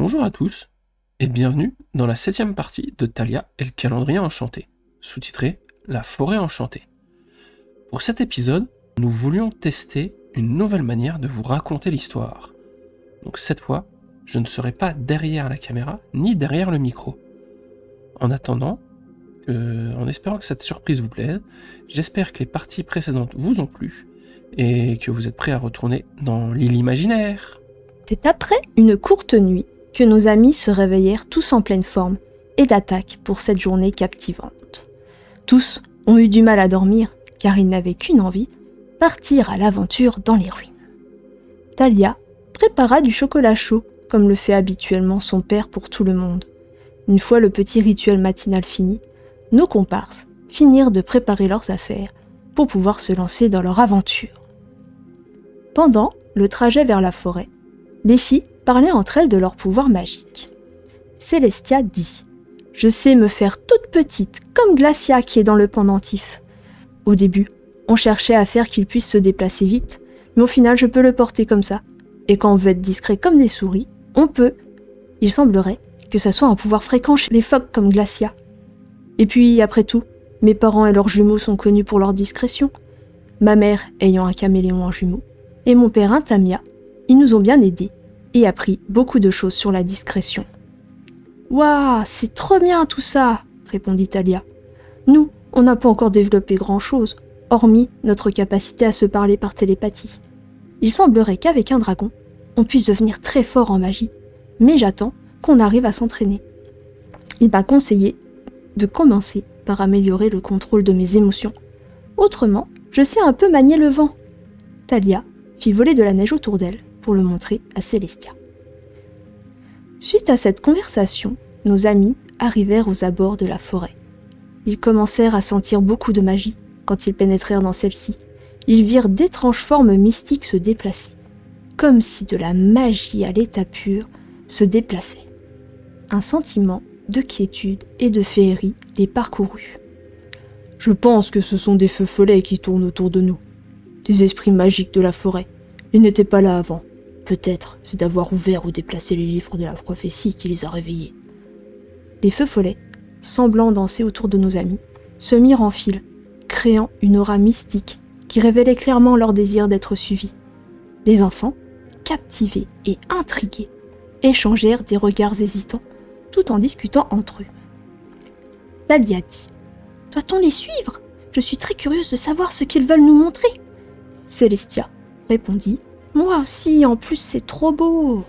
Bonjour à tous et bienvenue dans la 7ème partie de Thalia et le calendrier enchanté, sous-titré La forêt enchantée. Pour cet épisode, nous voulions tester une nouvelle manière de vous raconter l'histoire. Donc cette fois, je ne serai pas derrière la caméra ni derrière le micro. En attendant, en espérant que cette surprise vous plaise, j'espère que les parties précédentes vous ont plu et que vous êtes prêts à retourner dans l'île imaginaire. C'est après une courte nuit que nos amis se réveillèrent tous en pleine forme et d'attaque pour cette journée captivante. Tous ont eu du mal à dormir car ils n'avaient qu'une envie, partir à l'aventure dans les ruines. Thalia prépara du chocolat chaud comme le fait habituellement son père pour tout le monde. Une fois le petit rituel matinal fini, nos comparses finirent de préparer leurs affaires pour pouvoir se lancer dans leur aventure. Pendant le trajet vers la forêt, les filles parlaient entre elles de leur pouvoir magique. Célestia dit « Je sais me faire toute petite, comme Glacia qui est dans le pendentif. Au début, on cherchait à faire qu'il puisse se déplacer vite, mais au final je peux le porter comme ça. Et quand on veut être discret comme des souris, on peut. Il semblerait que ça soit un pouvoir fréquent chez les phoques comme Glacia. Et puis, après tout, mes parents et leurs jumeaux sont connus pour leur discrétion. Ma mère ayant un caméléon en jumeaux, et mon père un tamia, ils nous ont bien aidés et appris beaucoup de choses sur la discrétion. « Waouh, c'est trop bien tout ça !» répondit Thalia. « Nous, on n'a pas encore développé grand-chose, hormis notre capacité à se parler par télépathie. Il semblerait qu'avec un dragon, on puisse devenir très fort en magie, mais j'attends qu'on arrive à s'entraîner. Il m'a conseillé de commencer par améliorer le contrôle de mes émotions. Autrement, je sais un peu manier le vent. » Thalia fit voler de la neige autour d'elle pour le montrer à Célestia. Suite à cette conversation, nos amis arrivèrent aux abords de la forêt. Ils commencèrent à sentir beaucoup de magie quand ils pénétrèrent dans celle-ci. Ils virent d'étranges formes mystiques se déplacer, comme si de la magie à l'état pur se déplaçait. Un sentiment de quiétude et de féerie les parcourut. « Je pense que ce sont des feux follets qui tournent autour de nous, des esprits magiques de la forêt. Ils n'étaient pas là avant. Peut-être c'est d'avoir ouvert ou déplacé les livres de la prophétie qui les a réveillés. » Les feux follets, semblant danser autour de nos amis, se mirent en file, créant une aura mystique qui révélait clairement leur désir d'être suivis. Les enfants, captivés et intrigués, échangèrent des regards hésitants tout en discutant entre eux. Thalia dit « Doit-on les suivre ? Je suis très curieuse de savoir ce qu'ils veulent nous montrer. » Célestia répondit « Moi aussi, en plus c'est trop beau. »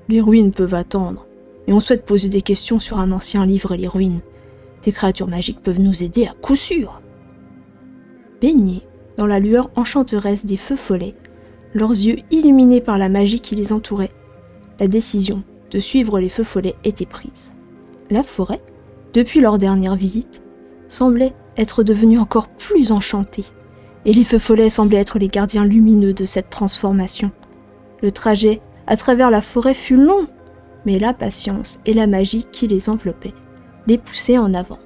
Les ruines peuvent attendre, et on souhaite poser des questions sur un ancien livre et les ruines. Des créatures magiques peuvent nous aider à coup sûr. Baignés dans la lueur enchanteresse des feux follets, leurs yeux illuminés par la magie qui les entourait, la décision de suivre les feux follets était prise. La forêt, depuis leur dernière visite, semblait être devenue encore plus enchantée, et les feux follets semblaient être les gardiens lumineux de cette transformation. Le trajet à travers la forêt fut long, mais la patience et la magie qui les enveloppaient les poussaient en avant.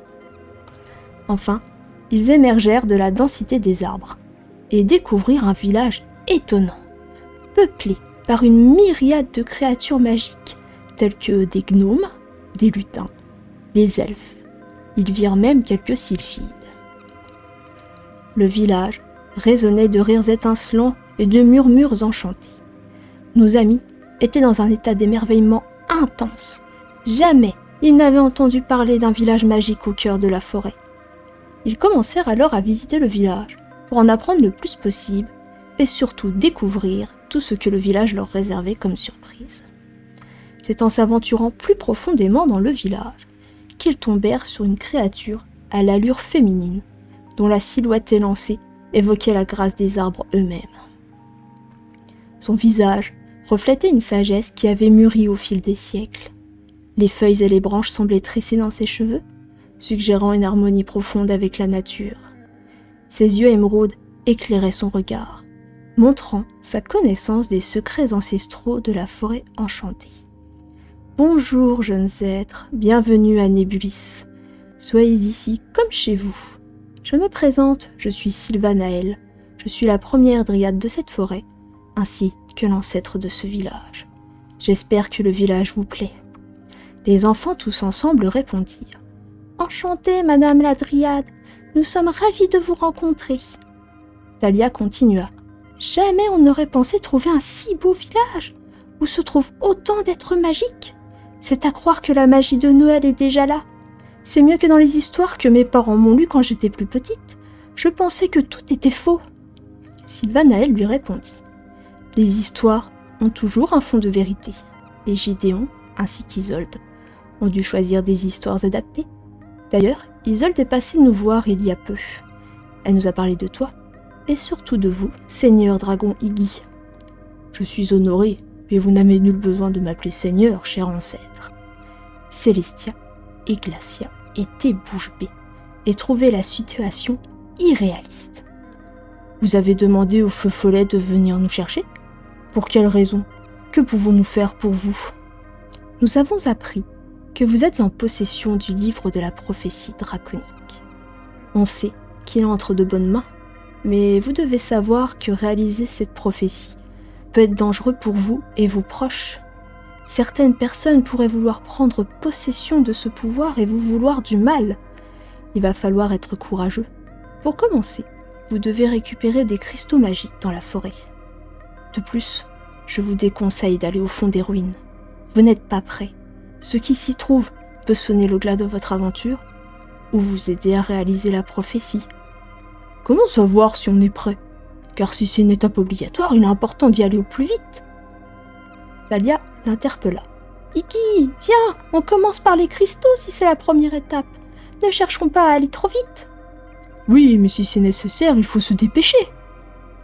Enfin, ils émergèrent de la densité des arbres et découvrirent un village étonnant, peuplé par une myriade de créatures magiques, telles que des gnomes, des lutins, des elfes. Ils virent même quelques sylphides. Le village résonnait de rires étincelants et de murmures enchantés. Nos amis étaient dans un état d'émerveillement intense. Jamais ils n'avaient entendu parler d'un village magique au cœur de la forêt. Ils commencèrent alors à visiter le village pour en apprendre le plus possible et surtout découvrir tout ce que le village leur réservait comme surprise. C'est en s'aventurant plus profondément dans le village qu'ils tombèrent sur une créature à l'allure féminine, dont la silhouette élancée évoquait la grâce des arbres eux-mêmes. Son visage reflétait une sagesse qui avait mûri au fil des siècles. Les feuilles et les branches semblaient tressées dans ses cheveux, suggérant une harmonie profonde avec la nature. Ses yeux émeraudes éclairaient son regard, montrant sa connaissance des secrets ancestraux de la forêt enchantée. « Bonjour, jeunes êtres, bienvenue à Nébulis. Soyez ici comme chez vous. Je me présente, je suis Sylvanaël. Je suis la première dryade de cette forêt, ainsi que l'ancêtre de ce village. J'espère que le village vous plaît. » Les enfants tous ensemble répondirent. « Enchantée, Madame la Dryade, nous sommes ravis de vous rencontrer. » Talia continua. « Jamais on n'aurait pensé trouver un si beau village, où se trouve autant d'êtres magiques. C'est à croire que la magie de Noël est déjà là. C'est mieux que dans les histoires que mes parents m'ont lues quand j'étais plus petite. Je pensais que tout était faux. » Sylvanaël lui répondit. « Les histoires ont toujours un fond de vérité, et Gideon, ainsi qu'Isolde, ont dû choisir des histoires adaptées. D'ailleurs, Isolde est passée nous voir il y a peu. Elle nous a parlé de toi, et surtout de vous, Seigneur Dragon Iggy. Je suis honoré, mais vous n'avez nul besoin de m'appeler Seigneur, cher ancêtre. » Célestia et Glacia étaient bouche bée et trouvaient la situation irréaliste. « Vous avez demandé au feu follet de venir nous chercher ? Pour quelle raison ? Que pouvons-nous faire pour vous ? » « Nous avons appris que vous êtes en possession du livre de la prophétie draconique. On sait qu'il entre de bonnes mains, mais vous devez savoir que réaliser cette prophétie peut être dangereux pour vous et vos proches. Certaines personnes pourraient vouloir prendre possession de ce pouvoir et vous vouloir du mal. Il va falloir être courageux. Pour commencer, vous devez récupérer des cristaux magiques dans la forêt. De plus, je vous déconseille d'aller au fond des ruines. Vous n'êtes pas prêt. Ce qui s'y trouve peut sonner le glas de votre aventure ou vous aider à réaliser la prophétie. Comment savoir si on est prêt ? Car si c'est une étape obligatoire, il est important d'y aller au plus vite. Talia l'interpella. « Iggy, viens, on commence par les cristaux si c'est la première étape. Ne cherchons pas à aller trop vite. »« Oui, mais si c'est nécessaire, il faut se dépêcher. »«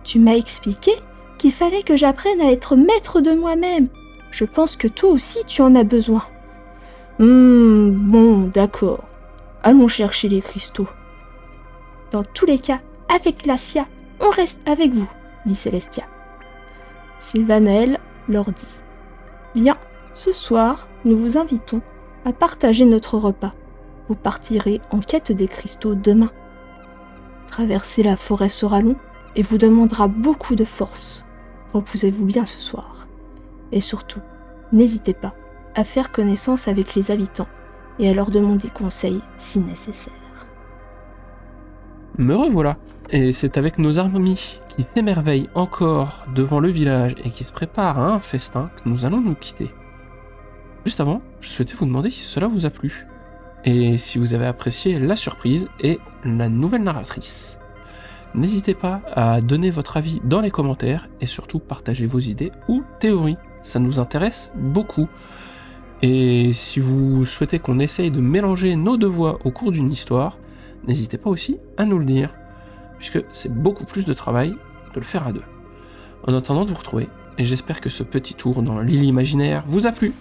Tu m'as expliqué qu'il fallait que j'apprenne à être maître de moi-même. Je pense que toi aussi tu en as besoin. » « Bon, d'accord. Allons chercher les cristaux. »« Dans tous les cas, avec Glacia, on reste avec vous, » dit Célestia. Sylvanaël leur dit. « Bien, ce soir, nous vous invitons à partager notre repas. Vous partirez en quête des cristaux demain. Traverser la forêt sera long et vous demandera beaucoup de force. Reposez-vous bien ce soir. Et surtout, n'hésitez pas à faire connaissance avec les habitants et à leur demander conseil si nécessaire. » Me revoilà, et c'est avec nos amis qui s'émerveillent encore devant le village et qui se préparent à un festin que nous allons nous quitter. Juste avant, je souhaitais vous demander si cela vous a plu, et si vous avez apprécié la surprise et la nouvelle narratrice. N'hésitez pas à donner votre avis dans les commentaires et surtout partager vos idées ou théories, ça nous intéresse beaucoup. Et si vous souhaitez qu'on essaye de mélanger nos deux voix au cours d'une histoire, n'hésitez pas aussi à nous le dire, puisque c'est beaucoup plus de travail de le faire à deux. En attendant de vous retrouver, et j'espère que ce petit tour dans l'île imaginaire vous a plu.